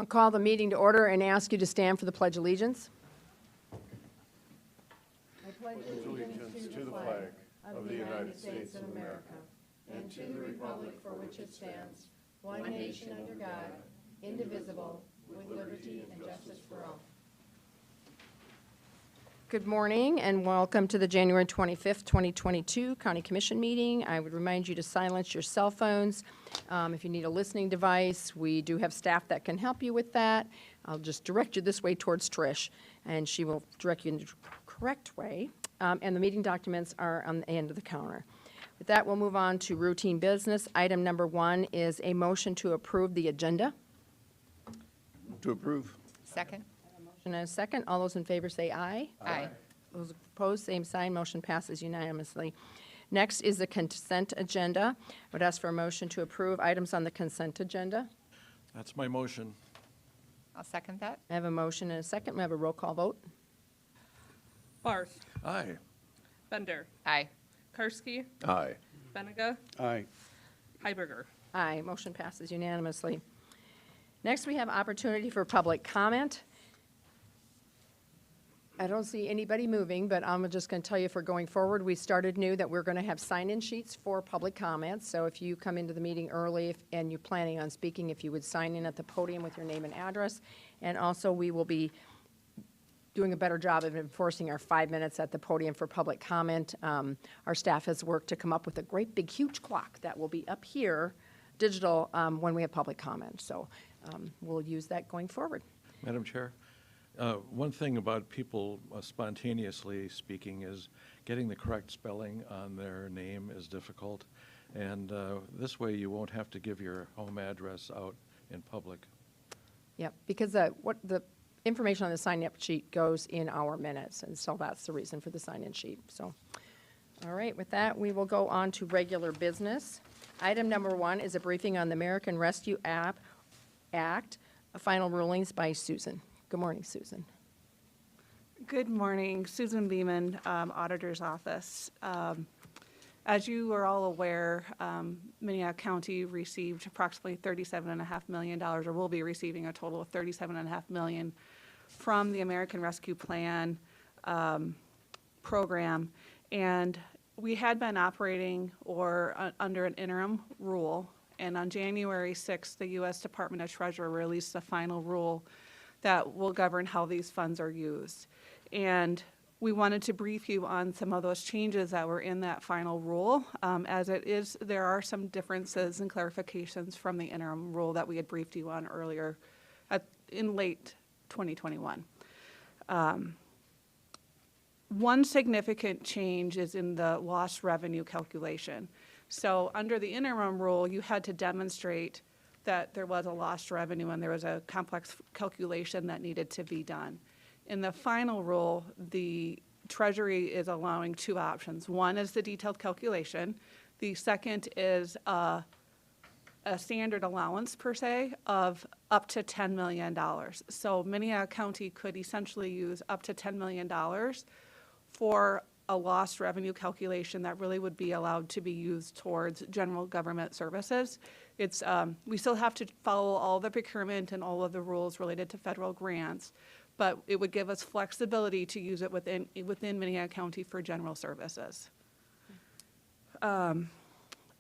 I'll call the meeting to order and ask you to stand for the Pledge of Allegiance. I pledge allegiance to the flag of the United States of America and to the republic for which it stands, one nation under God, indivisible, with liberty and justice for all. Good morning and welcome to the January 25th, 2022 County Commission meeting. I would remind you to silence your cell phones. If you need a listening device, we do have staff that can help you with that. I'll just direct you this way towards Trish, and she will direct you in the correct way. And the meeting documents are on the end of the counter. With that, we'll move on to routine business. Item number 1 is a motion to approve the agenda. To approve. Second. And a second. All those in favor say aye. Aye. Those opposed, same sign. Motion passes unanimously. Next is the consent agenda. I would ask for a motion to approve items on the consent agenda. That's my motion. I'll second that. I have a motion and a second. We have a roll call vote. Barth, Aye. Bender, Aye. Karski, Aye. Benega, Aye. Heiberger. Aye. Motion passes unanimously. Next, we have opportunity for public comment. I don't see anybody moving, but I'm just going to tell you for going forward, we started new that we're going to have sign-in sheets for public comments. So if you come into the meeting early and you're planning on speaking, if you would sign in at the podium with your name and address. And also, we will be doing a better job of enforcing our 5 minutes at the podium for public comment. Our staff has worked to come up with a great big huge clock that will be up here, digital, when we have public comment. So we'll use that going forward. Madam Chair, one thing about people spontaneously speaking is getting the correct spelling on their name is difficult. And this way you won't have to give your home address out in public. Yep, because what the information on the sign-up sheet goes in our minutes, and so that's the reason for the sign-in sheet. So, all right, with that, we will go on to regular business. Item number 1 is a briefing on the American Rescue Act, final rulings by Susan. Good morning, Susan. Good morning, Susan Beeman, Auditor's Office. As you are all aware, Minnehaha County received approximately $37.5 million, or will be receiving a total of $37.5 million from the American Rescue Plan program. And we had been operating under an interim rule. And on January 6th, the U.S. Department of Treasury released the final rule that will govern how these funds are used. And we wanted to brief you on some of those changes that were in that final rule. As it is, there are some differences and clarifications from the interim rule that we had briefed you on earlier in late 2021. One significant change is in the lost revenue calculation. So under the interim rule, you had to demonstrate that there was a lost revenue and there was a complex calculation that needed to be done. In the final rule, the Treasury is allowing 2 options. One is the detailed calculation. The second is a standard allowance, per se, of up to $10 million. So Minnehaha County could essentially use up to $10 million for a lost revenue calculation that really would be allowed to be used towards general government services. It's, we still have to follow all the procurement and all of the rules related to federal grants, but it would give us flexibility to use it within Minnehaha County for general services.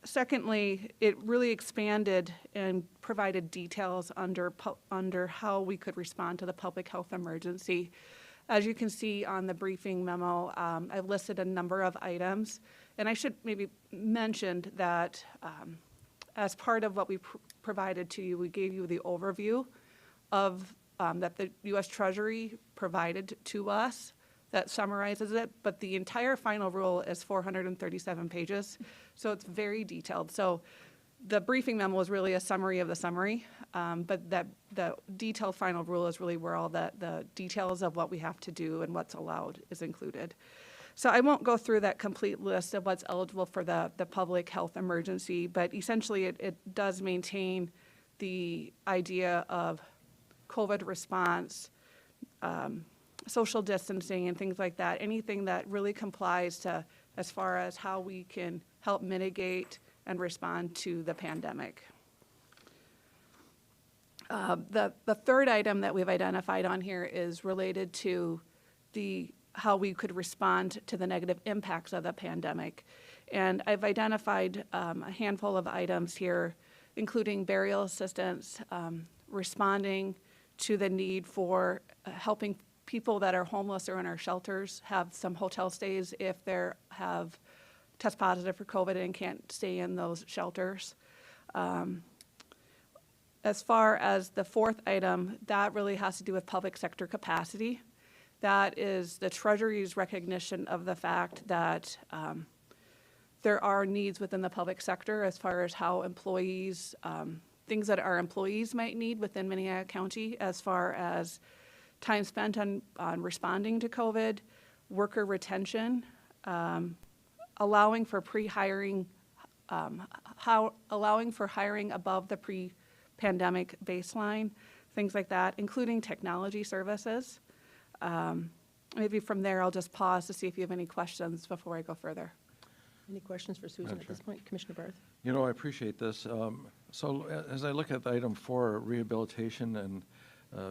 Secondly, it really expanded and provided details under how we could respond to the public health emergency. As you can see on the briefing memo, I've listed a number of items, and I should maybe mention that as part of what we provided to you, we gave you the overview of that the U.S. Treasury provided to us that summarizes it, but the entire final rule is 437 pages, so it's very detailed. So the briefing memo is really a summary of the summary, but the detailed final rule is really where all the details of what we have to do and what's allowed is included. So I won't go through that complete list of what's eligible for the public health emergency, but essentially it does maintain the idea of COVID response, social distancing and things like that, anything that really complies to as far as how we can help mitigate and respond to the pandemic. The third item that we've identified on here is related to how we could respond to the negative impacts of the pandemic. And I've identified a handful of items here, including burial assistance, responding to the need for helping people that are homeless or in our shelters have some hotel stays if they have test positive for COVID and can't stay in those shelters. As far as the fourth item, that really has to do with public sector capacity. That is the Treasury's recognition of the fact that there are needs within the public sector as far as how employees, things that our employees might need within Minnehaha County as far as time spent on responding to COVID, worker retention, allowing for pre-hiring, allowing for hiring above the pre-pandemic baseline, things like that, including technology services. Maybe from there, I'll just pause to see if you have any questions before I go further. Any questions for Susan at this point? Commissioner Barth? You know, I appreciate this. So as I look at item 4, rehabilitation and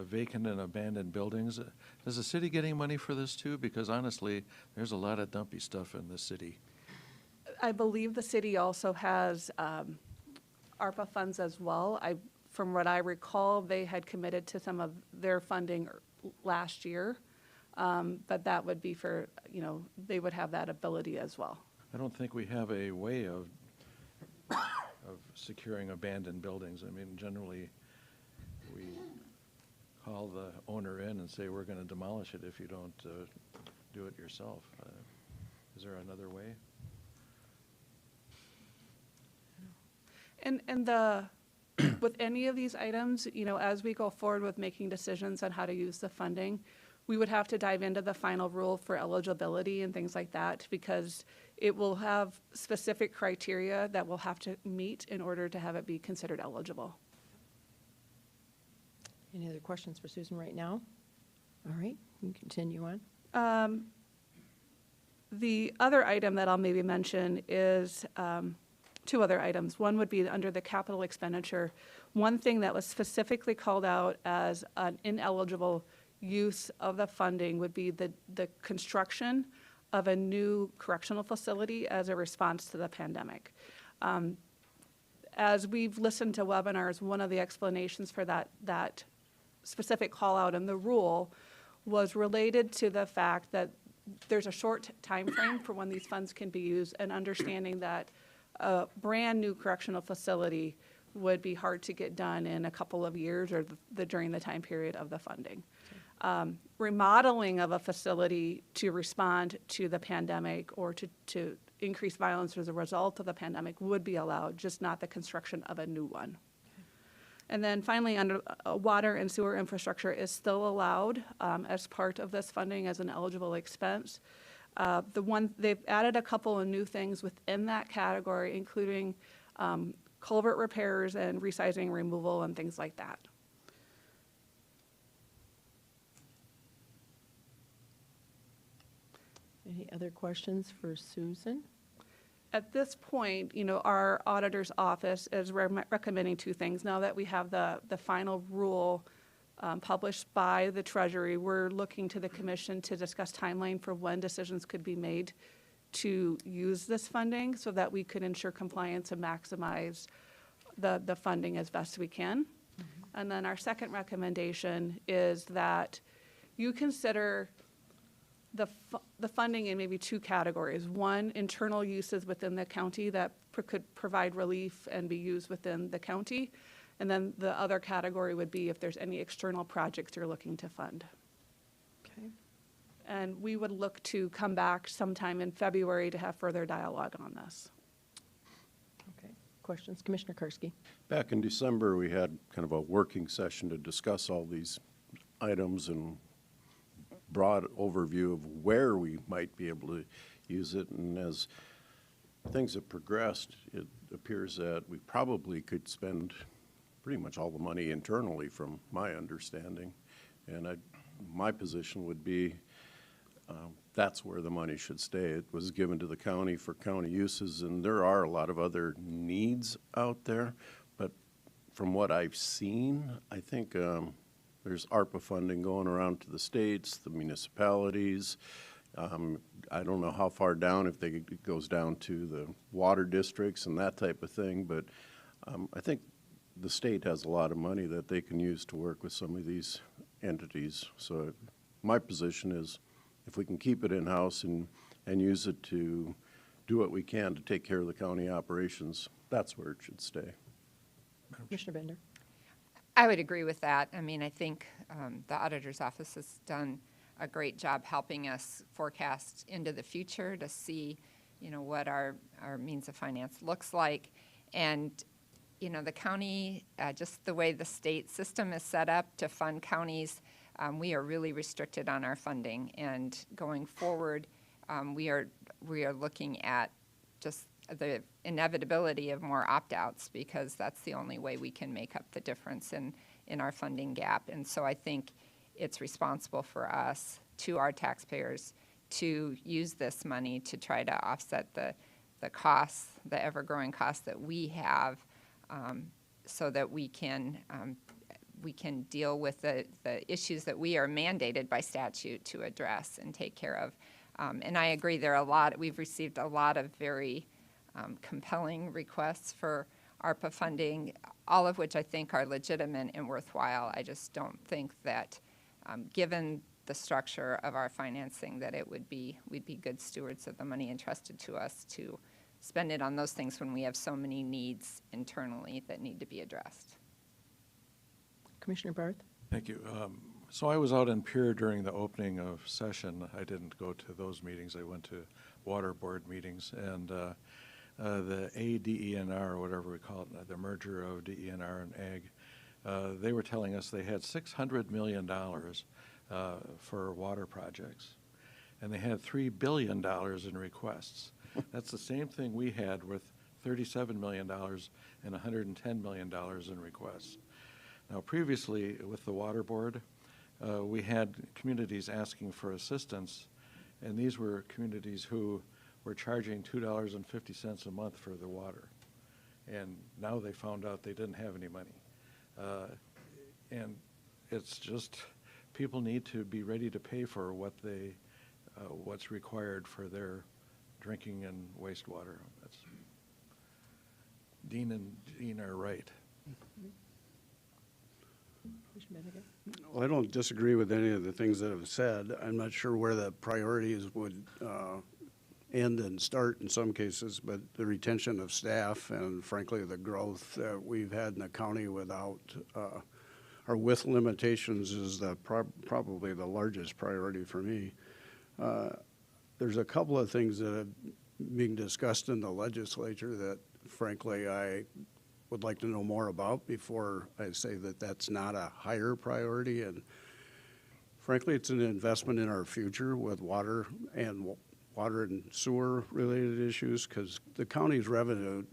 vacant and abandoned buildings, is the city getting money for this too? Because honestly, there's a lot of dumpy stuff in this city. I believe the city also has ARPA funds as well. From what I recall, they had committed to some of their funding last year, but that would be for, they would have that ability as well. I don't think we have a way of securing abandoned buildings. I mean, generally, we call the owner in and say, we're going to demolish it if you don't do it yourself. Is there another way? And with any of these items, as we go forward with making decisions on how to use the funding, we would have to dive into the final rule for eligibility and things like that, because it will have specific criteria that we'll have to meet in order to have it be considered eligible. Any other questions for Susan right now? All right, you can continue on. The other item that I'll maybe mention is two other items. One would be under the capital expenditure. One thing that was specifically called out as an ineligible use of the funding would be the construction of a new correctional facility as a response to the pandemic. As we've listened to webinars, one of the explanations for that specific call out in the rule was related to the fact that there's a short time frame for when these funds can be used, and understanding that a brand new correctional facility would be hard to get done in a couple of years or during the time period of the funding. Remodeling of a facility to respond to the pandemic or to increase violence as a result of the pandemic would be allowed, just not the construction of a new one. And then finally, under water and sewer infrastructure is still allowed as part of this funding as an eligible expense. They've added a couple of new things within that category, including culvert repairs and resizing removal and things like that. Any other questions for Susan? At this point, our auditor's office is recommending two things. Now that we have the final rule published by the Treasury, we're looking to the Commission to discuss timeline for when decisions could be made to use this funding so that we could ensure compliance and maximize the funding as best we can. Mm-hmm. And then our second recommendation is that you consider the funding in maybe two categories. One, internal uses within the county that could provide relief and be used within the county. And then the other category would be if there's any external projects you're looking to fund. Okay. And we would look to come back sometime in February to have further dialogue on this. Okay. Questions? Commissioner Karski. Back in December, we had kind of a working session to discuss all these items and broad overview of where we might be able to use it. And as things have progressed, it appears that we probably could spend pretty much all the money internally, from my understanding. And my position would be that's where the money should stay. It was given to the county for county uses, and there are a lot of other needs out there, but from what I've seen, I think there's ARPA funding going around to the states, the municipalities. I don't know how far down, if it goes down to the water districts and that type of thing, but I think the state has a lot of money that they can use to work with some of these entities. So my position is if we can keep it in-house and use it to do what we can to take care of the county operations, that's where it should stay. Commissioner Bender? I would agree with that. I mean, I think the auditor's office has done a great job helping us forecast into the future to see, what our means of finance looks like. And, the county, just the way the state system is set up to fund counties, we are really restricted on our funding. And going forward, we are looking at just the inevitability of more opt-outs because that's the only way we can make up the difference in our funding gap. And so I think it's responsible for us, to our taxpayers, to use this money to try to offset the costs, the ever-growing costs that we have, so that we can deal with the issues that we are mandated by statute to address and take care of. And I agree, we've received a lot of very compelling requests for ARPA funding, all of which I think are legitimate and worthwhile. I just don't think that, given the structure of our financing, that we'd be good stewards of the money entrusted to us to spend it on those things when we have so many needs internally that need to be addressed. Commissioner Barth? Thank you. So I was out in Pier during the opening of session. I didn't go to those meetings. I went to water board meetings, and the ADENR, or whatever we call it, the merger of DENR and AG, they were telling us they had $600 million for water projects, and they had $3 billion in requests. That's the same thing we had with $37 million and $110 million in requests. Now, previously with the water board, we had communities asking for assistance, and these were communities who were charging $2.50 a month for the water. And now they found out they didn't have any money. And it's just, people need to be ready to pay for what's required for their drinking and wastewater. That's, Dean and Jean are right. Well, I don't disagree with any of the things that have said. I'm not sure where the priorities would end and start in some cases, but the retention of staff and frankly the growth that we've had in the county without or with limitations is probably the largest priority for me. There's a couple of things that are being discussed in the legislature that frankly I would like to know more about before I say that that's not a higher priority. And frankly, it's an investment in our future with water and sewer related issues, because the county's revenue,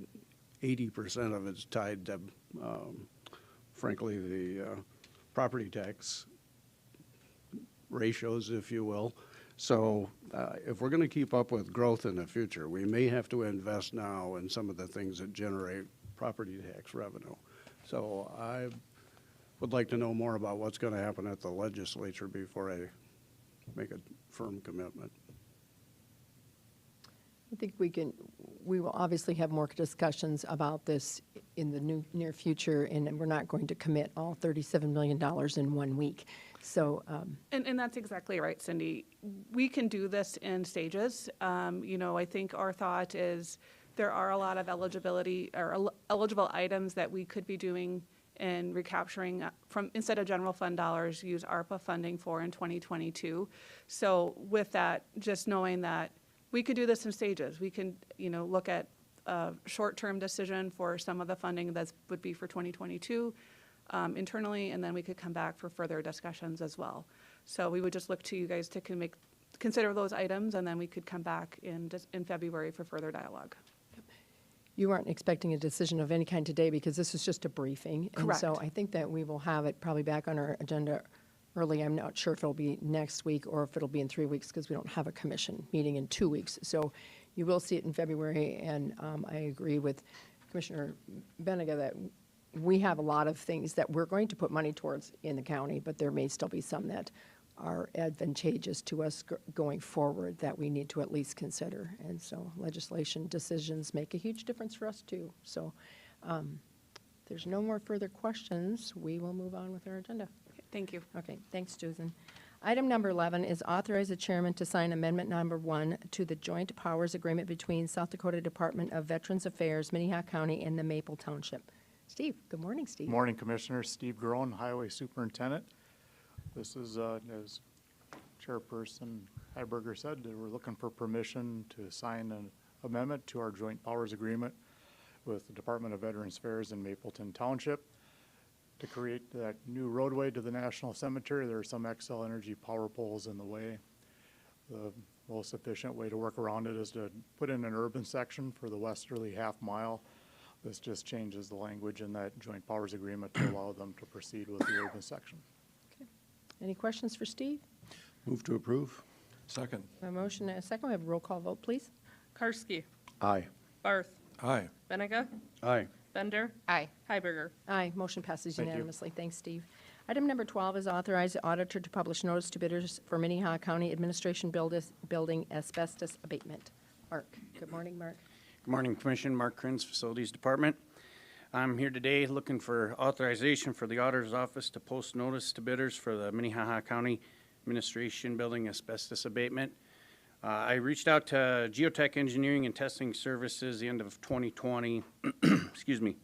80% of it's tied to, frankly, the property tax ratios, if you will. So if we're going to keep up with growth in the future, we may have to invest now in some of the things that generate property tax revenue. So I would like to know more about what's going to happen at the legislature before I make a firm commitment. I think we will obviously have more discussions about this in the near future, and we're not going to commit all $37 million in 1 week. So, And that's exactly right, Cindy. We can do this in stages. I think our thought is there are a lot of eligible items that we could be doing and recapturing from, instead of general fund dollars, use ARPA funding for in 2022. So with that, just knowing that we could do this in stages. We can, look at a short-term decision for some of the funding that would be for 2022 internally, and then we could come back for further discussions as well. So we would just look to you guys to consider those items, and then we could come back in February for further dialogue. you aren't expecting a decision of any kind today because this is just a briefing. Correct. And so I think that we will have it probably back on our agenda early. I'm not sure if it'll be next week or if it'll be in 3 weeks because we don't have a commission meeting in 2 weeks. So you will see it in February, and I agree with Commissioner Benega that we have a lot of things that we're going to put money towards in the county, but there may still be some that are advantageous to us going forward that we need to at least consider. And so legislation decisions make a huge difference for us too. So if there's no more further questions, we will move on with our agenda. Thank you. Okay, thanks, Susan. Item number 11 is authorize the chairman to sign amendment number 1 to the joint powers agreement between South Dakota Department of Veterans Affairs, Minnehaha County, and the Maple Township. Steve, good morning, Steve. Morning, Commissioners. Steve Groen, Highway Superintendent. This is, as Chairperson Heiberger said, that we're looking for permission to sign an amendment to our joint powers agreement with the Department of Veterans Affairs in Mapleton Township to create that new roadway to the National Cemetery. There are some Xcel Energy power poles in the way. The most efficient way to work around it is to put in an urban section for the westerly half mile. This just changes the language in that joint powers agreement to allow them to proceed with the urban section. Any questions for Steve? Move to approve. Second. A motion and a second. We have a roll call vote, please. Karski. Aye. Barth. Aye. Benega. Aye. Bender. Aye. Heiberger. Aye, motion passes Thank you. unanimously. Thanks, Steve. Item number 12 is authorize the auditor to publish notice to bidders for Minnehaha County Administration Building asbestos abatement. Mark, good morning, Mark. Good morning, Commission. Mark Krenz, Facilities Department. I'm here today looking for authorization for the Auditor's Office to post notice to bidders for the Minnehaha County Administration Building asbestos abatement. I reached out to Geotech Engineering and Testing Services the end of 2020, excuse me,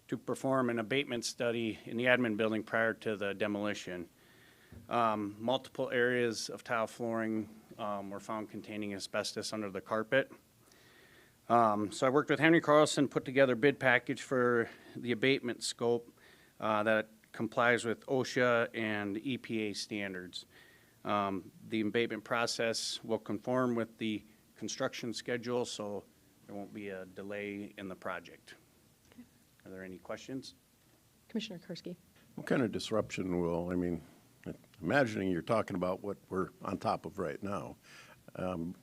to perform an abatement study in the admin building prior to the demolition. Multiple areas of tile flooring were found containing asbestos under the carpet. So I worked with Henry Carlson, put together a bid package for the abatement scope that complies with OSHA and EPA standards. The abatement process will conform with the construction schedule, so there won't be a delay in the project. Okay. Are there any questions? Commissioner Kursky. What kind of disruption will, I mean, imagining you're talking about what we're on top of right now,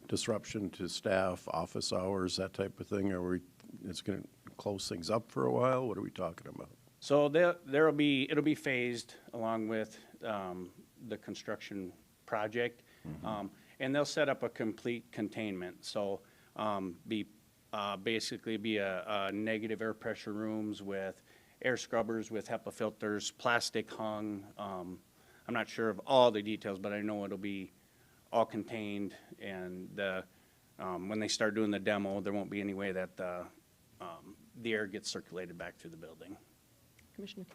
disruption to staff, office hours, that type of thing, it's going to close things up for a while? What are we talking about? So it'll be phased along with the construction project, and they'll set up a complete containment. So basically be a negative air pressure rooms with air scrubbers with HEPA filters, plastic hung. I'm not sure of all the details, but I know it'll be all contained, and when they start doing the demo, there won't be any way that the air gets circulated back through the building. Commissioner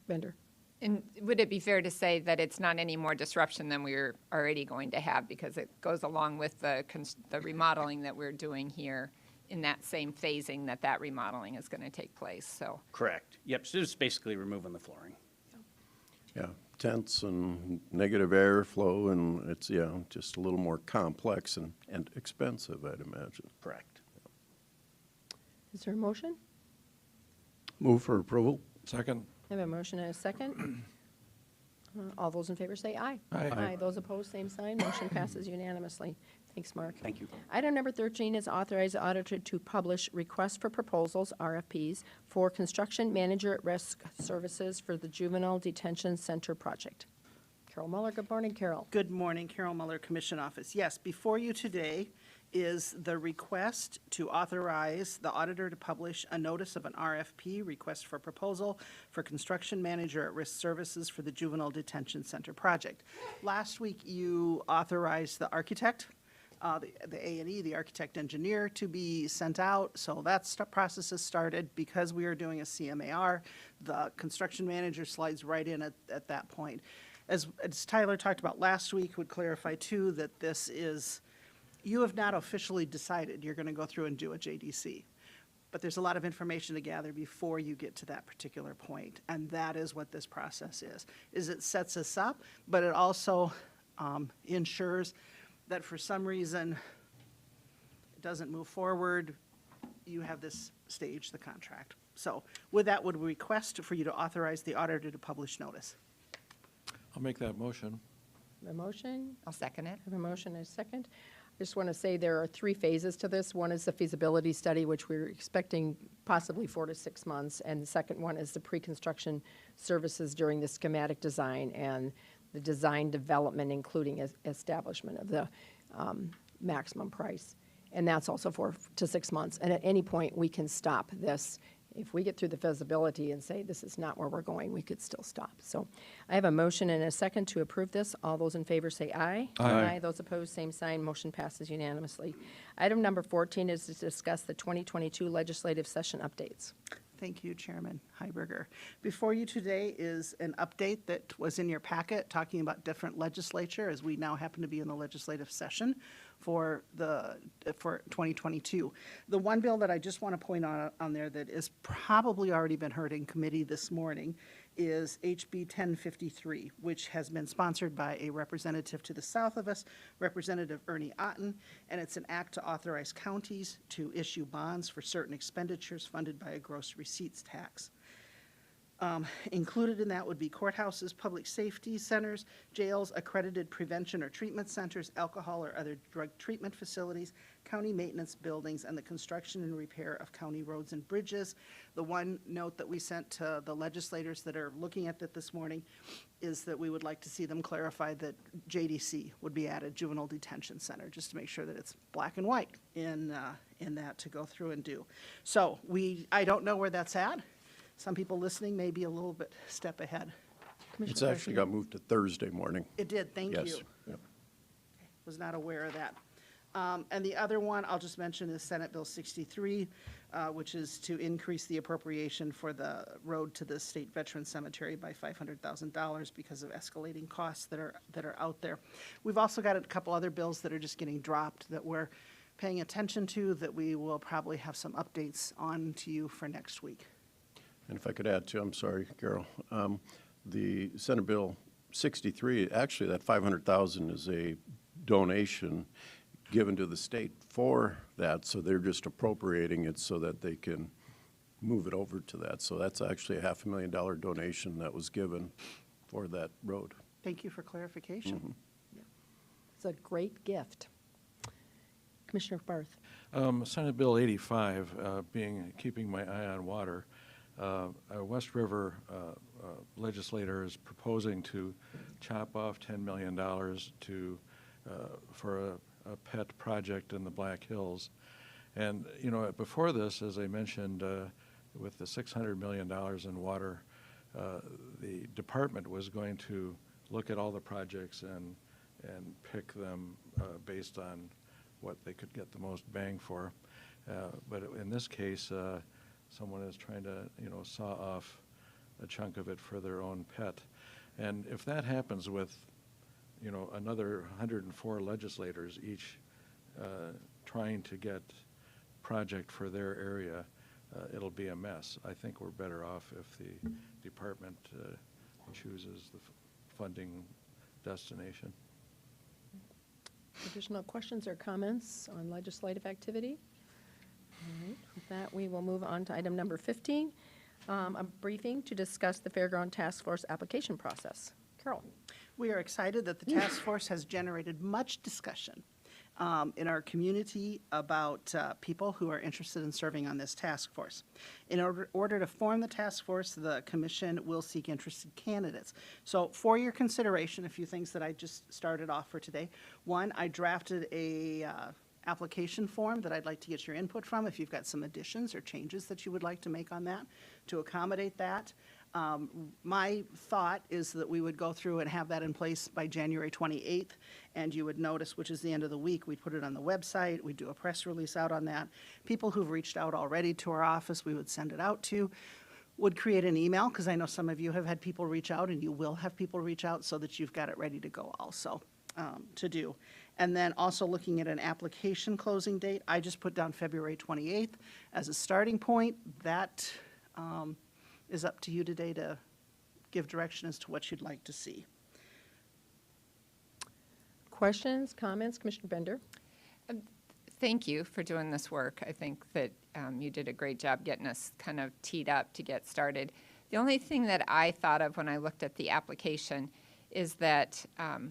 Bender. And would it be fair to say that it's not any more disruption than we're already going to have, because it goes along with the remodeling that we're doing here in that same phasing that remodeling is going to take place, so. Correct. Yep, so it's basically removing the flooring. Yeah, tents and negative airflow, and it's, yeah, just a little more complex and expensive, I'd imagine. Correct. Is there a motion? Move for approval. Second. I have a motion and a second. All those in favor say aye. Aye. Aye. Those opposed, same sign. Motion passes unanimously. Thanks, Mark. Thank you. Item number 13 is authorize the auditor to publish requests for proposals, RFPs, for construction manager at risk services for the Juvenile Detention Center project. Carol Muller, good morning, Carol. Good morning, Carol Muller, Commission Office. Yes, before you today is the request to authorize the auditor to publish a notice of an RFP, request for proposal, for construction manager at risk services for the Juvenile Detention Center project. Last week, you authorized the architect, the A&E, the architect engineer, to be sent out. So that process has started. Because we are doing a CMAR, the construction manager slides right in at that point. As Tyler talked about last week, would clarify too that this is, you have not officially decided you're going to go through and do a JDC. But there's a lot of information to gather before you get to that particular point. And that is what this process is it sets us up, but it also ensures that for some reason it doesn't move forward, you have this stage, the contract. So with that, would we request for you to authorize the auditor to publish notice? I'll make that motion. A motion? I'll second it. I have a motion and a second. just want to say there are 3 phases to this. One is the feasibility study, which we're expecting possibly 4 to 6 months. And the second one is the pre-construction services during the schematic design and the design development, including establishment of the maximum price. And that's also 4 to 6 months. And at any point, we can stop this. If we get through the feasibility and say this is not where we're going, we could still stop. So I have a motion and a second to approve this. All those in favor say aye. Aye. Those opposed, same sign. Motion passes unanimously. Item number 14 is to discuss the 2022 legislative session updates. Thank you, Chairman Heiberger. Before you today is an update that was in your packet talking about different legislature, as we now happen to be in the legislative session for 2022. The one bill that I just want to point on there that is probably already been heard in committee this morning is HB 1053, which has been sponsored by a representative to the south of us, Representative Ernie Otten, and it's an act to authorize counties to issue bonds for certain expenditures funded by a gross receipts tax. Included in that would be courthouses, public safety centers, jails, accredited prevention or treatment centers, alcohol or other drug treatment facilities, county maintenance buildings, and the construction and repair of county roads and bridges. The one note that we sent to the legislators that are looking at it this morning is that we would like to see them clarify that JDC would be added, Juvenile Detention Center, just to make sure that it's black and white in that to go through and do. So I don't know where that's at. Some people listening may be a little bit step ahead. It's actually got moved to Thursday morning. It did, thank you. Yes. Yep. Was not aware of that. And the other one I'll just mention is Senate Bill 63, which is to increase the appropriation for the road to the State Veteran Cemetery by $500,000 because of escalating costs that are out there. We've also got a couple other bills that are just getting dropped that we're paying attention to that we will probably have some updates on to you for next week. And if I could add too, I'm sorry, Carol, the Senate Bill 63, actually that $500,000 is a donation given to the state for that, so they're just appropriating it so that they can move it over to that. So that's actually a $500,000 donation that was given for that road. Thank you for clarification. Mm-hmm. It's a great gift. Commissioner Barth. Senate Bill 85, keeping my eye on water. A West River legislator is proposing to chop off $10 million for a pet project in the Black Hills. And, you know, before this, as I mentioned, with the $600 million in water, the department was going to look at all the projects and pick them based on what they could get the most bang for. But in this case, someone is trying to, you know, saw off a chunk of it for their own pet. And if that happens with, you know, another 104 legislators, each trying to get project for their area, it'll be a mess. I think we're better off if the department chooses the funding destination. Additional questions or comments on legislative activity? All right, with that, we will move on to item number 15, a briefing to discuss the Fairground Task Force application process. Carol. We are excited that the task force has generated much discussion in our community about people who are interested in serving on this task force. In order to form the task force, the commission will seek interested candidates. So for your consideration, a few things that I just started off for today. One, I drafted a application form that I'd like to get your input from if you've got some additions or changes that you would like to make on that to accommodate that. My thought is that we would go through and have that in place by January 28th, and you would notice, which is the end of the week, we'd put it on the website, we'd do a press release out on that. People who've reached out already to our office, we would send it out to, would create an email, because I know some of you have had people reach out, and you will have people reach out so that you've got it ready to go also to do. And then also looking at an application closing date, I just put down February 28th as a starting point. That is up to you today to give direction as to what you'd like to see. Questions, comments? Commissioner Bender? Thank you for doing this work. I think that you did a great job getting us kind of teed up to get started. The only thing that I thought of when I looked at the application is that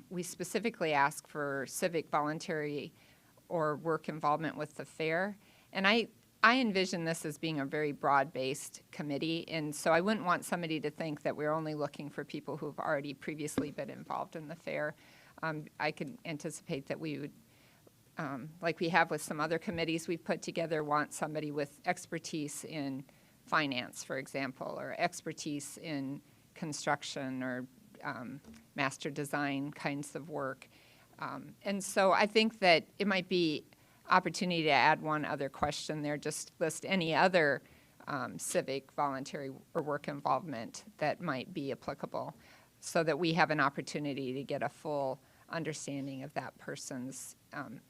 we specifically ask for civic voluntary or work involvement with the fair. And I envision this as being a very broad-based committee, and so I wouldn't want somebody to think that we're only looking for people who've already previously been involved in the fair. I could anticipate that we would, like we have with some other committees we've put together, want somebody with expertise in finance, for example, or expertise in construction or master design kinds of work. And so I think that it might be opportunity to add one other question there, just list any other civic, voluntary, or work involvement that might be applicable so that we have an opportunity to get a full understanding of that person's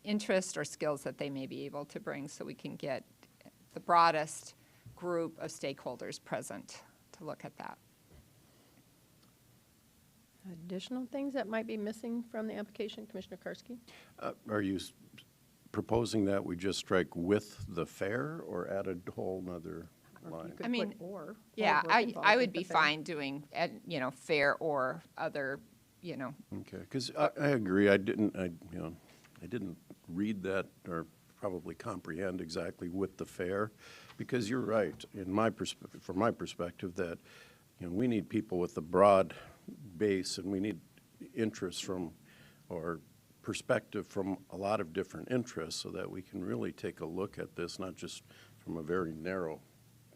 interest or skills that they may be able to bring so we can get the broadest group of stakeholders present to look at that. Additional things that might be missing from the application, Commissioner Karski? Are you proposing that we just strike with the fair or add a whole nother Or line? you could I mean, put or Yeah, work I involved would with the be fair. fine doing, fair or other, Okay, because I agree, I didn't read that or probably comprehend exactly with the fair, because you're right, from my perspective, that, we need people with a broad base, and we need interest from, or perspective from a lot of different interests, so that we can really take a look at this, not just from a very narrow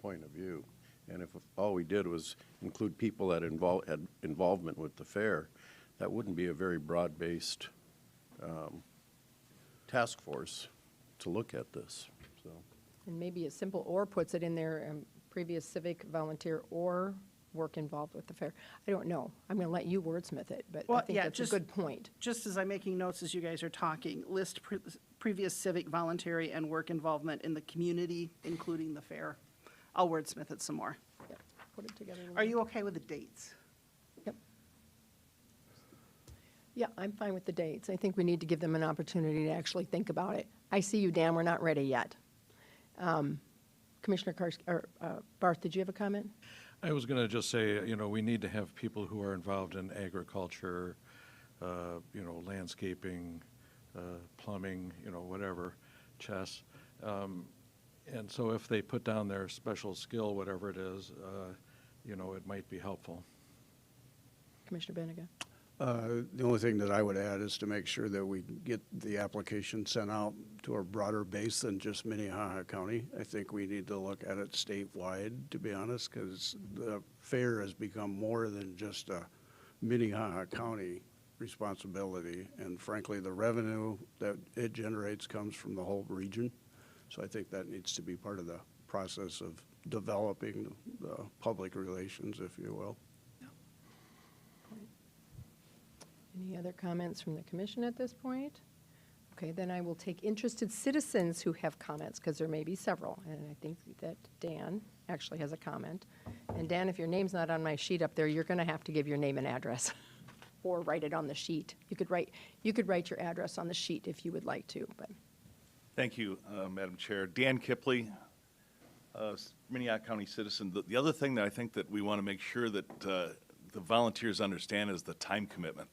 point of view. And if all we did was include people that had involvement with the fair, that wouldn't be a very broad-based task force to look at this, so. And maybe a simple or puts it in there, previous civic, volunteer, or work involved with the fair. I don't know. I'm going to let you wordsmith it, but I Well, think yeah, that's a just- good point. Just as I'm making notes as you guys are talking, list previous civic, voluntary, and work involvement in the community, including the fair. I'll wordsmith it some more. Yeah, put it together. Are you okay with the dates? Yep. Yeah, I'm fine with the dates. I think we need to give them an opportunity to actually think about it. I see you, Dan, we're not ready yet. Commissioner Karski, or Barth, did you have a comment? I was going to just say, we need to have people who are involved in agriculture, landscaping, plumbing, whatever, chess. And so if they put down their special skill, whatever it is, it might be helpful. Commissioner Benega? The only thing that I would add is to make sure that we get the application sent out to a broader base than just Minnehaha County. I think we need to look at it statewide, to be honest, because the fair has become more than just a Minnehaha County responsibility. And frankly, the revenue that it generates comes from the whole region. So I think that needs to be part of the process of developing the public relations, if you will. Any other comments from the commission at this point? Okay, then I will take interested citizens who have comments, because there may be several, and I think that Dan actually has a comment. And Dan, if your name's not on my sheet up there, you're going to have to give your name and address, or write it on the sheet. You could write your address on the sheet if you would like to, but. Thank you, Madam Chair. Dan Kipley, Minnehaha County citizen. The other thing that I think that we want to make sure that the volunteers understand is the time commitment.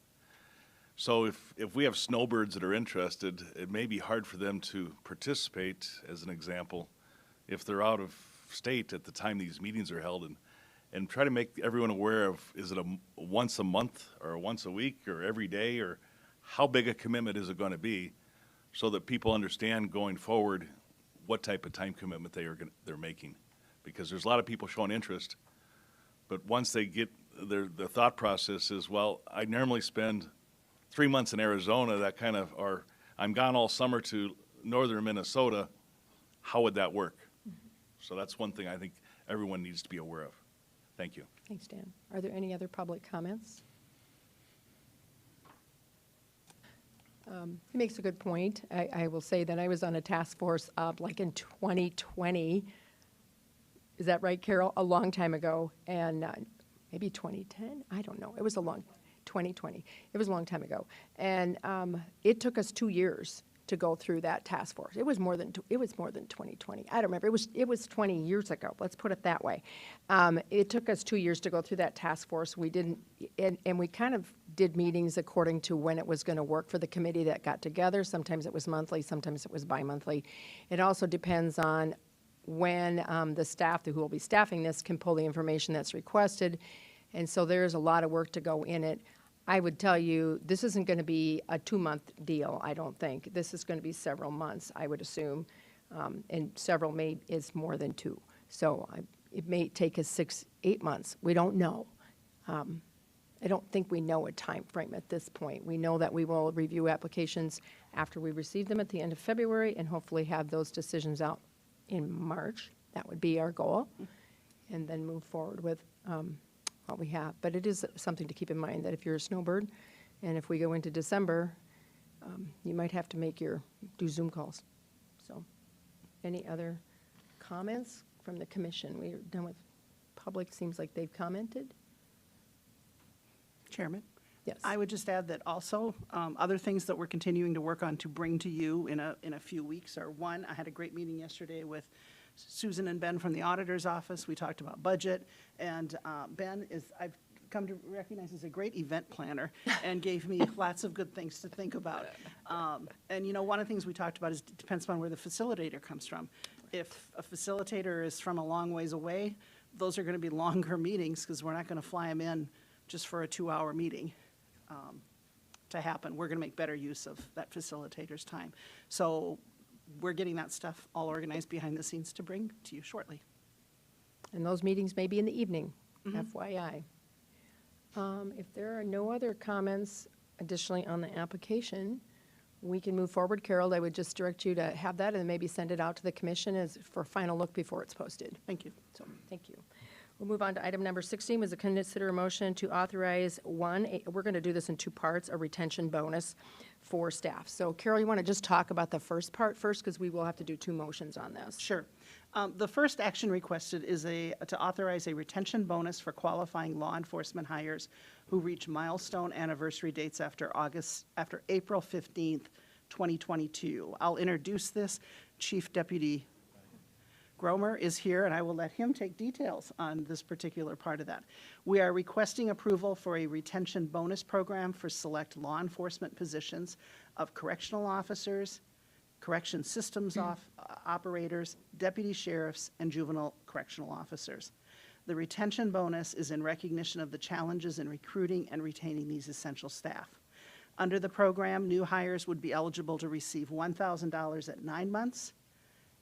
So if we have snowbirds that are interested, it may be hard for them to participate, as an example, if they're out of state at the time these meetings are held, and try to make everyone aware of, is it a once a month or once a week or every day, or how big a commitment is it going to be, so that people understand going forward what type of time commitment they're making. Because there's a lot of people showing interest, but once they get their thought process is, well, I normally spend 3 months in Arizona, or I'm gone all summer to northern Minnesota, how would that work? So that's one thing I think everyone needs to be aware of. Thank you. Thanks, Dan. Are there any other public comments? He makes a good point. I will say that I was on a task force like in 2020. Is that right, Carol? A long time ago, and maybe 2010? I don't know. It was 2020. It was a long time ago. And it took us 2 years to go through that task force. It was more than 2020. I don't remember. It was 20 years ago. Let's put it that way. It took us 2 years to go through that task force. We didn't, and we kind of did meetings according to when it was going to work for the committee that got together. Sometimes it was monthly, sometimes it was bi-monthly. It also depends on when the staff who will be staffing this can pull the information that's requested. And so there's a lot of work to go in it. I would tell you, this isn't going to be a 2-month deal, I don't think. This is going to be several months, I would assume, and several is more than 2. So it may take us 6-8 months. We don't know. I don't think we know a time frame at this point. We know that we will review applications after we receive them at the end of February and hopefully have those decisions out in March. That would be our goal, and then move forward with what we have. But it is something to keep in mind that if you're a snowbird, and if we go into December, you might have to do Zoom calls. So, any other comments from the commission? We're done with public. Seems like they've commented. Chairman? Yes. I would just add that also, other things that we're continuing to work on to bring to you in a few weeks are, one, I had a great meeting yesterday with Susan and Ben from the Auditor's Office. We talked about budget, and Ben I've come to recognize as a great event planner and gave me lots of good things to think about. And, you know, one of the things we talked about is it depends upon where the facilitator comes from. If a facilitator is from a long ways away, those are going to be longer meetings because we're not going to fly them in just for a 2-hour meeting to happen. We're going to make better use of that facilitator's time. So we're getting that stuff all organized behind the scenes to bring to you shortly. And those meetings may be in the evening, FYI. If there are no other comments additionally on the application, we can move forward. Carol, I would just direct you to have that and maybe send it out to the commission for a final look before it's posted. Thank you. So, thank you. We'll move on to item number 16, was to consider a motion to authorize we're going to do this in 2 parts, a retention bonus for staff. So Carol, you want to just talk about the first part first, because we will have to do 2 motions on this. Sure. The first action requested is to authorize a retention bonus for qualifying law enforcement hires who reach milestone anniversary dates after April 15th, 2022. I'll introduce this. Chief Deputy Gromer is here, and I will let him take details on this particular part of that. We are requesting approval for a retention bonus program for select law enforcement positions of correctional officers, correction systems operators, deputy sheriffs, and juvenile correctional officers. The retention bonus is in recognition of the challenges in recruiting and retaining these essential staff. Under the program, new hires would be eligible to receive $1,000 at 9 months,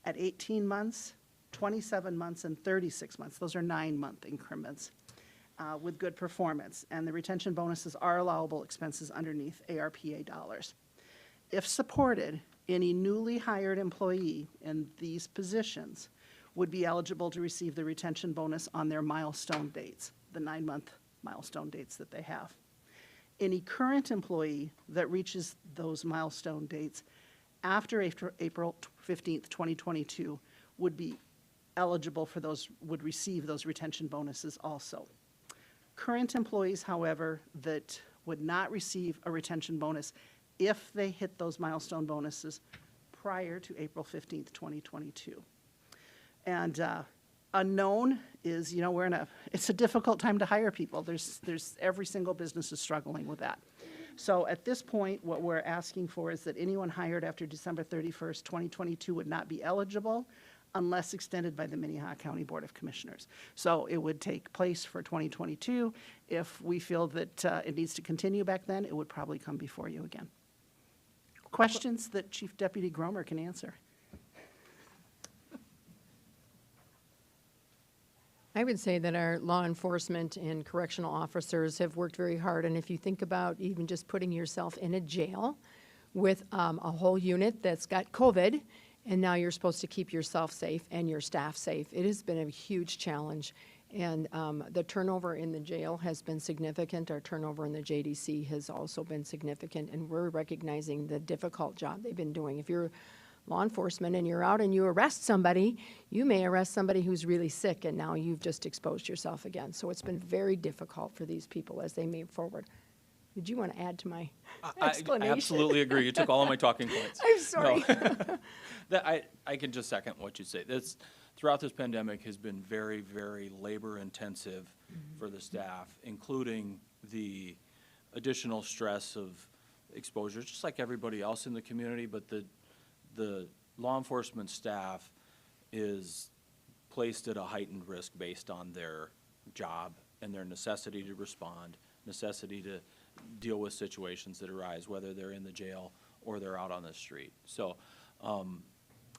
at 18 months, 27 months, and 36 months. Those are 9-month increments with good performance. And the retention bonuses are allowable expenses underneath ARPA dollars. If supported, any newly hired employee in these positions would be eligible to receive the retention bonus on their milestone dates, the 9-month milestone dates that they have. Any current employee that reaches those milestone dates after April 15th, 2022 would be eligible for would receive those retention bonuses also. Current employees, however, that would not receive a retention bonus if they hit those milestone bonuses prior to April 15th, 2022. And unknown is, you know, it's a difficult time to hire people. Every single business is struggling with that. So at this point, what we're asking for is that anyone hired after December 31st, 2022 would not be eligible unless extended by the Minnehaha County Board of Commissioners. So it would take place for 2022. If we feel that it needs to continue back then, it would probably come before you again. Questions that Chief Deputy Gromer can answer? I would say that our law enforcement and correctional officers have worked very hard, and if you think about even just putting yourself in a jail with a whole unit that's got COVID, and now you're supposed to keep yourself safe and your staff safe, it has been a huge challenge. And the turnover in the jail has been significant. Our turnover in the JDC has also been significant, and we're recognizing the difficult job they've been doing. If you're law enforcement and you're out and you arrest somebody, you may arrest somebody who's really sick, and now you've just exposed yourself again. So it's been very difficult for these people as they move forward. Did you want to add to my I explanation? absolutely agree. You took all of my talking points. I'm sorry. No. I can just second what you say. Throughout this pandemic has been very, very labor intensive for the staff, including the additional stress of exposure, just like everybody else in the community, but the law enforcement staff is placed at a heightened risk based on their job and their necessity to respond, necessity to deal with situations that arise, whether they're in the jail or they're out on the street. So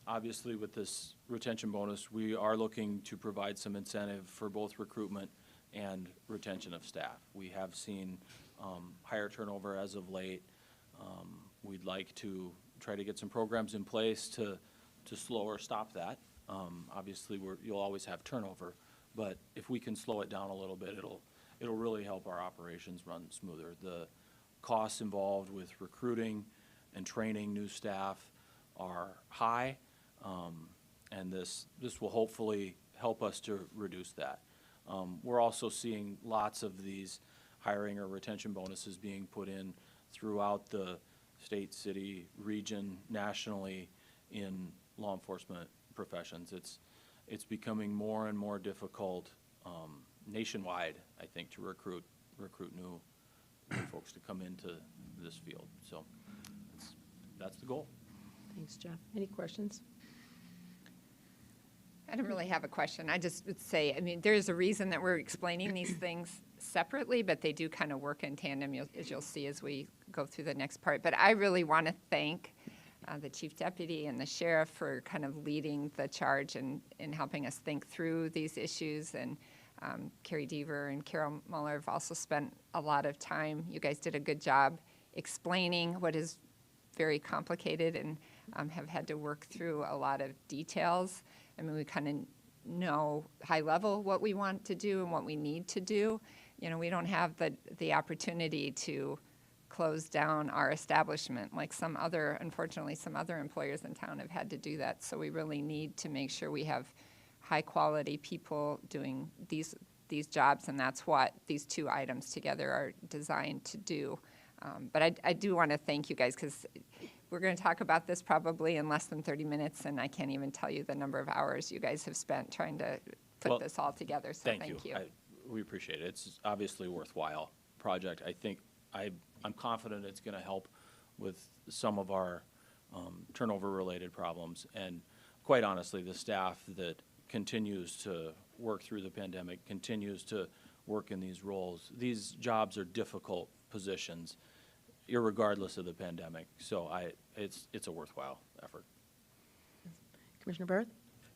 obviously with this retention bonus, we are looking to provide some incentive for both recruitment and retention of staff. We have seen higher turnover as of late. We'd like to try to get some programs in place to slow or stop that. Obviously, you'll always have turnover, but if we can slow it down a little bit, it'll really help our operations run smoother. The costs involved with recruiting and training new staff are high, and this will hopefully help us to reduce that. We're also seeing lots of these hiring or retention bonuses being put in throughout the state, city, region, nationally in law enforcement professions. It's becoming more and more difficult nationwide, I think, to recruit new folks to come into this field. So that's the goal. Thanks, Jeff. Any questions? I don't really have a question. I just would say, I mean, there's a reason that we're explaining these things separately, but they do kind of work in tandem, as you'll see as we go through the next part. But I really want to thank the chief deputy and the sheriff for kind of leading the charge and helping us think through these issues. And Carrie Deaver and Carol Muller have also spent a lot of time. You guys did a good job explaining what is very complicated and have had to work through a lot of details. I mean, we kind of know high level what we want to do and what we need to do. You know, we don't have the opportunity to close down our establishment like unfortunately, some other employers in town have had to do that. So we really need to make sure we have high quality people doing these jobs, and that's what these two items together are designed to do. But I do want to thank you guys, because we're going to talk about this probably in less than 30 minutes, and I can't even tell you the number of hours you guys have spent trying to put this all together, so thank you. We appreciate it. It's obviously a worthwhile project. I think I'm confident it's going to help with some of our turnover-related problems. And quite honestly, the staff that continues to work through the pandemic, continues to work in these roles, these jobs are difficult positions, irregardless of the pandemic. So it's a worthwhile effort. Commissioner Barth?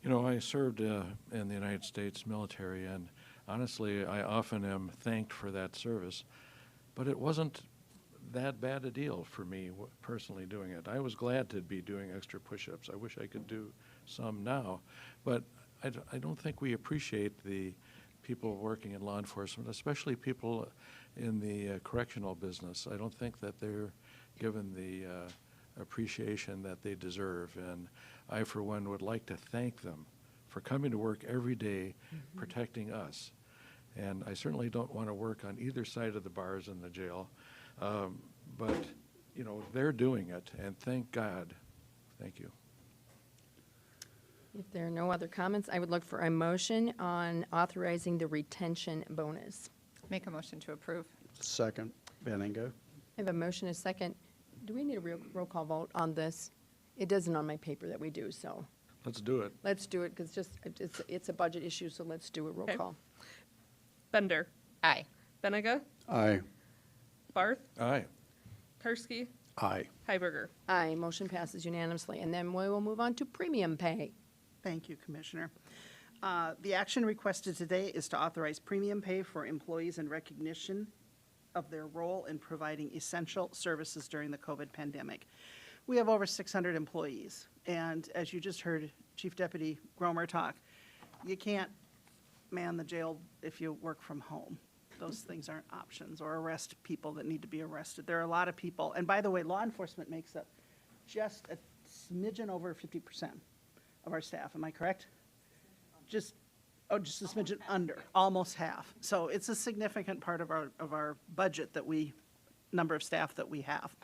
You know, I served in the United States military, and honestly, I often am thanked for that service, but it wasn't that bad a deal for me personally doing it. I was glad to be doing extra push-ups. I wish I could do some now, but I don't think we appreciate the people working in law enforcement, especially people in the correctional business. I don't think that they're given the appreciation that they deserve, and I, for one, would like to thank them for coming to work every day, protecting us. And I certainly don't want to work on either side of the bars in the jail, but, you know, they're doing it, and thank God. Thank you. If there are no other comments, I would look for a motion on authorizing the retention bonus. Make a motion to approve. Second, Benninga. I have a motion, a second. Do we need a roll call vote on this? It doesn't on my paper that we do, so Let's do it. let's do it, because it's a budget issue, so let's do a roll Okay. call. Bender. Aye. Benega. Aye. Barth. Aye. Karski. Aye. Heiberger. Aye, motion passes unanimously. And then we will move on to premium pay. Thank you, Commissioner. The action requested today is to authorize premium pay for employees in recognition of their role in providing essential services during the COVID pandemic. We have over 600 employees, and as you just heard Chief Deputy Gromer talk, you can't man the jail if you work from home. Those things aren't options, or arrest people that need to be arrested. There are a lot of people, and by the way, law enforcement makes up just a smidgen over 50% of our staff. Am I correct? Just a smidgen under, almost half. So it's a significant part of our budget that we number of staff that we have.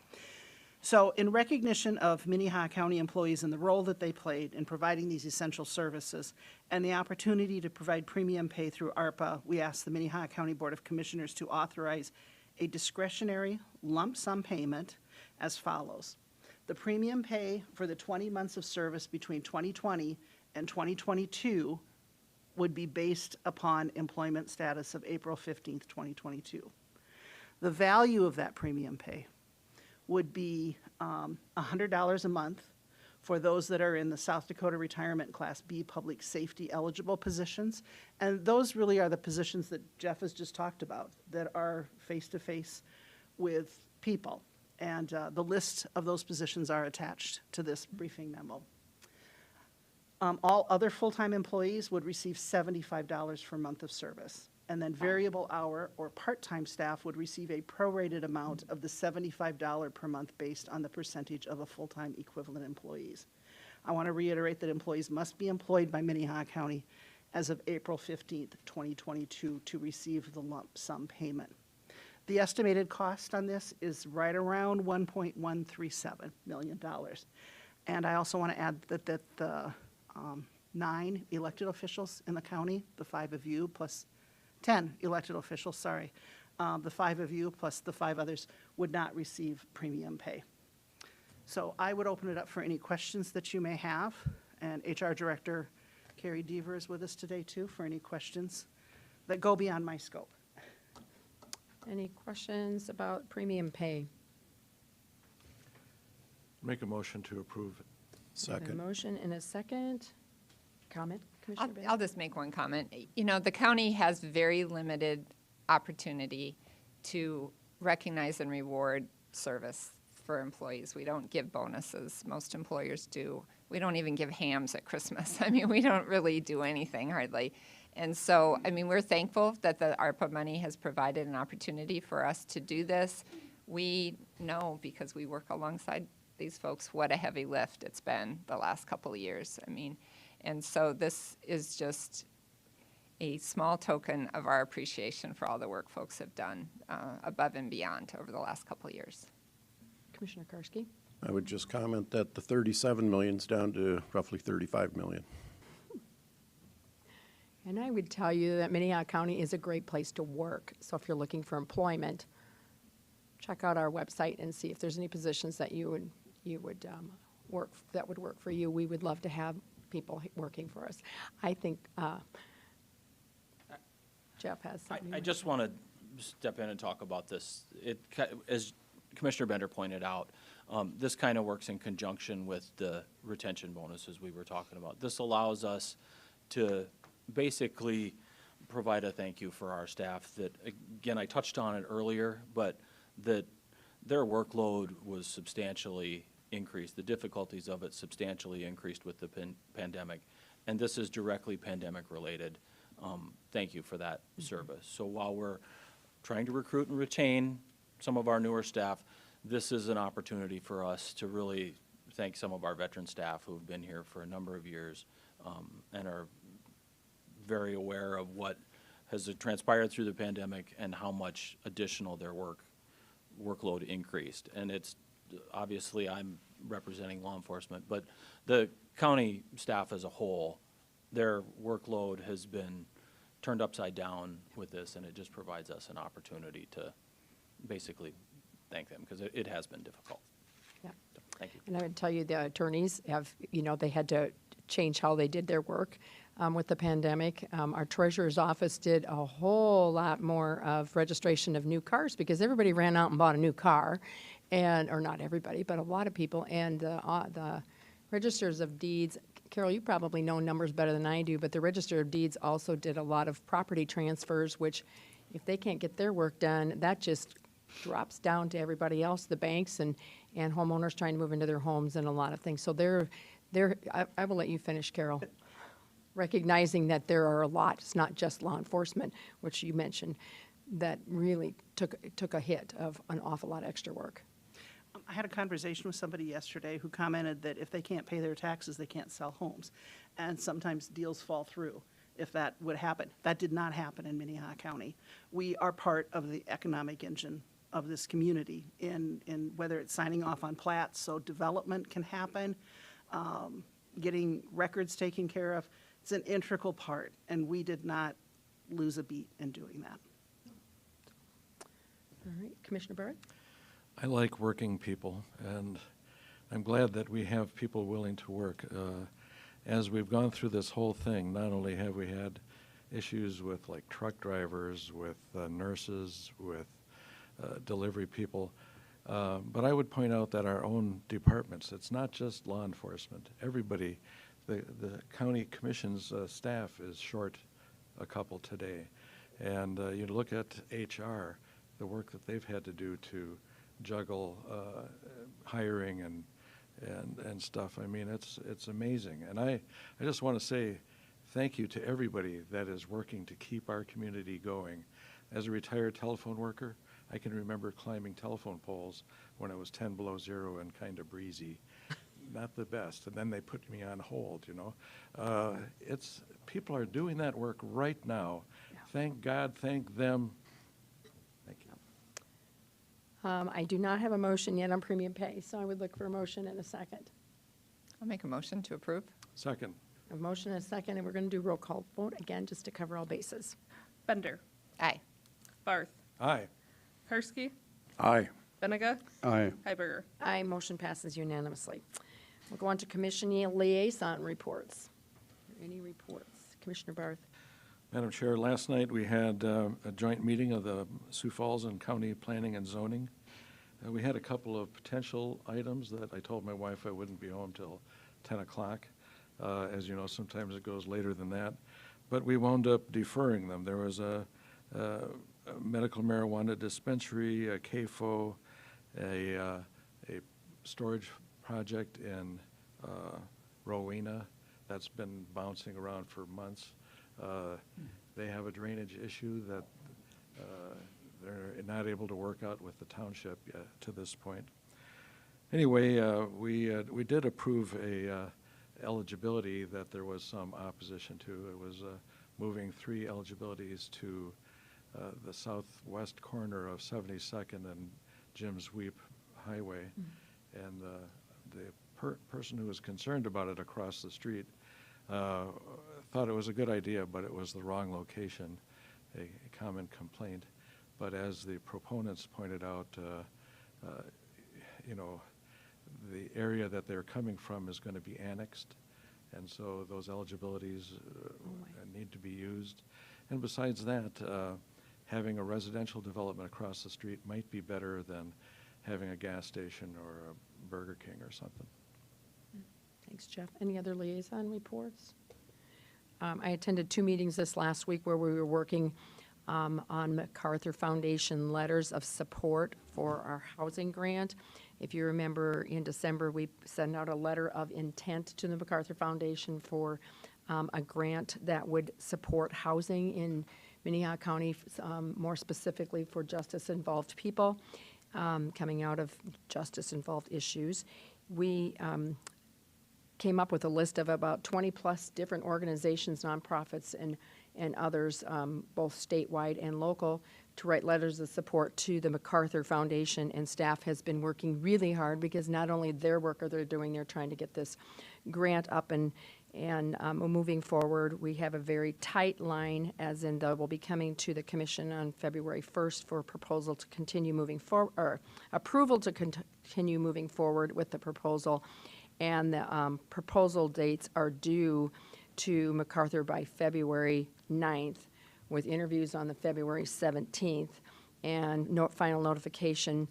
So in recognition of Minnehaha County employees and the role that they played in providing these essential services and the opportunity to provide premium pay through ARPA, we asked the Minnehaha County Board of Commissioners to authorize a discretionary lump sum payment as follows. The premium pay for the 20 months of service between 2020 and 2022 would be based upon employment status of April 15th, 2022. The value of that premium pay would be $100 a month for those that are in the South Dakota Retirement Class B public safety eligible positions. And those really are the positions that Jeff has just talked about, that are face-to-face with people. And the list of those positions are attached to this briefing memo. All other full-time employees would receive $75 per month of service. And then variable hour or part-time staff would receive a prorated amount of the $75 per month based on the percentage of a full-time equivalent employees. I want to reiterate that employees must be employed by Minnehaha County as of April 15th, 2022 to receive the lump sum payment. The estimated cost on this is right around $1.137 million. And I also want to add that the 9 elected officials in the county, the 5 of you plus 10 elected officials, sorry, the 5 of you plus the 5 others would not receive premium pay. So I would open it up for any questions that you may have. And HR Director Carrie Deaver is with us today too for any questions that go beyond my scope. Any questions about premium pay? Make a motion to approve it. A motion and a second. Comment, Commissioner Bennett? I'll just make one comment. You know, the county has very limited opportunity to recognize and reward service for employees. We don't give bonuses. Most employers do. We don't even give hams at Christmas. I mean, we don't really do anything hardly. And so, I mean, we're thankful that the ARPA money has provided an opportunity for us to do this. We know, because we work alongside these folks, what a heavy lift it's been the last couple of years. I mean, and so this is just a small token of our appreciation for all the work folks have done above and beyond over the last couple of years. Commissioner Karski? I would just comment that the 37 million's down to roughly 35 million. And I would tell you that Minnehaha County is a great place to work. So if you're looking for employment, check out our website and see if there's any positions that you would work, that would work for you. We would love to have people working for us. I think Jeff has something. I just want to step in and talk about this. As Commissioner Bender pointed out, this kind of works in conjunction with the retention bonuses we were talking about. This allows us to basically provide a thank you for our staff that, again, I touched on it earlier, but that their workload was substantially increased. The difficulties of it substantially increased with the pandemic. And this is directly pandemic related. Thank you for that service. So while we're trying to recruit and retain some of our newer staff, this is an opportunity for us to really thank some of our veteran staff who have been here for a number of years and are very aware of what has transpired through the pandemic and how much additional their workload increased. And it's obviously I'm representing law enforcement, but the county staff as a whole, their workload has been turned upside down with this, and it just provides us an opportunity to basically thank them because it has been difficult. Yeah. So, thank you. And I would tell you the attorneys have, they had to change how they did their work with the pandemic. Our treasurer's office did a whole lot more of registration of new cars because everybody ran out and bought a new car, or not everybody, but a lot of people. And the registers of deeds, Carol, you probably know numbers better than I do, but the register of deeds also did a lot of property transfers, which if they can't get their work done, that just drops down to everybody else, the banks and homeowners trying to move into their homes and a lot of things. So I will let you finish, Carol. Recognizing that there are a lot, it's not just law enforcement, which you mentioned, that really took a hit of an awful lot of extra work. I had a conversation with somebody yesterday who commented that if they can't pay their taxes, they can't sell homes. And sometimes deals fall through if that would happen. That did not happen in Minnehaha County. We are part of the economic engine of this community in whether it's signing off on plats so development can happen, getting records taken care of. It's an integral part, and we did not lose a beat in doing that. All right, Commissioner Barrett? I like working people, and I'm glad that we have people willing to work. As we've gone through this whole thing, not only have we had issues with like truck drivers, with nurses, with delivery people, but I would point out that our own departments, it's not just law enforcement. Everybody, the county commission's staff is short a couple today. And you look at HR, the work that they've had to do to juggle hiring and stuff. I mean, it's amazing. And I just want to say thank you to everybody that is working to keep our community going. As a retired telephone worker, I can remember climbing telephone poles when it was 10 below zero and kind of breezy. Not the best. And then they put me on hold, you know. People are doing that work right now. Yeah. Thank God, thank them. Thank you. I do not have a motion yet on premium pay, so I would look for a motion in a second. I'll make a motion to approve. Second. A motion and a second, and we're going to do roll call vote again, just to cover all bases. Bender. Aye. Barth. Aye. Karski. Aye. Benega. Aye. Heiberger. Aye, motion passes unanimously. We'll go on to commission liaison reports. Any reports? Commissioner Barth? Madam Chair, last night we had a joint meeting of the Sioux Falls and County Planning and Zoning. We had a couple of potential items that I told my wife I wouldn't be home till 10 o'clock. As you know, sometimes it goes later than that. But we wound up deferring them. There was a medical marijuana dispensary, a CAFO, a storage project in Rowena that's been bouncing around for months. They have a drainage issue that they're not able to work out with the township yet to this point. Anyway, we did approve a eligibility that there was some opposition to. It was moving 3 eligibilities to the southwest corner of 72nd and Jim's Weep Highway. And the person who was concerned about it across the street thought it was a good idea, but it was the wrong location, a common complaint. But as the proponents pointed out, you know, the area that they're coming from is going to be annexed, and so those eligibilities need to be used. And besides that, having a residential development across the street might be better than having a gas station or a Burger King or something. Thanks, Jeff. Any other liaison reports? I attended 2 meetings this last week where we were working on MacArthur Foundation letters of support for our housing grant. If you remember, in December, we sent out a letter of intent to the MacArthur Foundation for a grant that would support housing in Minnehaha County, more specifically for justice-involved people, coming out of justice-involved issues. We came up with a list of about 20-plus different organizations, nonprofits, and others, both statewide and local, to write letters of support to the MacArthur Foundation, and staff has been working really hard because not only their work are they doing, they're trying to get this grant up and moving forward. We have a very tight line, as in they will be coming to the commission on February 1st for a proposal to continue moving forward, or approval to continue moving forward with the proposal. And the proposal dates are due to MacArthur by February 9th, with interviews on the February 17th, and final notification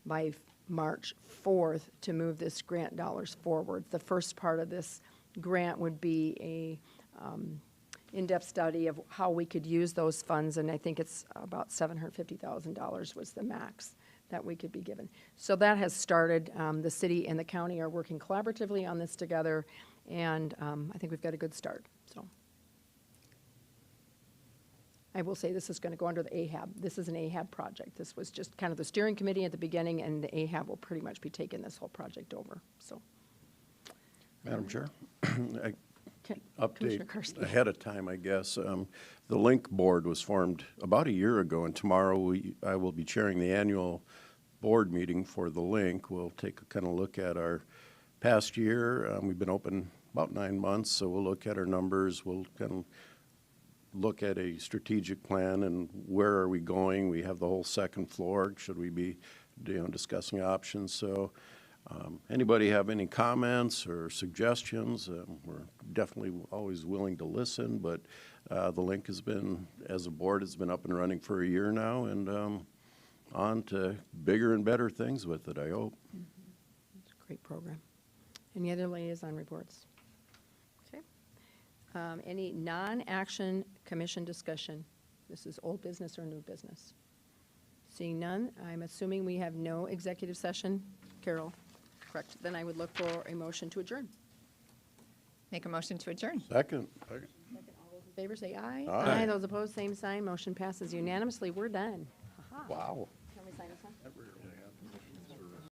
by March 4th to move this grant dollars forward. The first part of this grant would be a in-depth study of how we could use those funds, and I think it's about $750,000 was the max that we could be given. So that has started. The city and the county are working collaboratively on this together, and I think we've got a good start. So I will say this is going to go under the AHAB. This is an AHAB project. This was just kind of the steering committee at the beginning, and the AHAB will pretty much be taking this whole project over. So, Madam Chair, Commissioner update Karski. ahead of time, I guess. The Link Board was formed about a year ago, and tomorrow I will be chairing the annual board meeting for the Link. We'll take a kind of look at our past year. We've been open about 9 months, so we'll look at our numbers. We'll kind of look at a strategic plan and where are we going. We have the whole second floor. Should we be, discussing options? So anybody have any comments or suggestions? We're definitely always willing to listen, but the Link has been, as a board, has been up and running for a year now, and on to bigger and better things with it, I hope. It's a great program. Any other liaison reports? Okay. Any non-action commission discussion? This is old business or new business? Seeing none, I'm assuming we have no executive session. Carol, correct. Then I would look for a motion to adjourn. Make a motion to adjourn. Second. In favor, say aye. Aye. Those opposed, same sign. Motion passes unanimously. We're done. Ha-ha. Wow.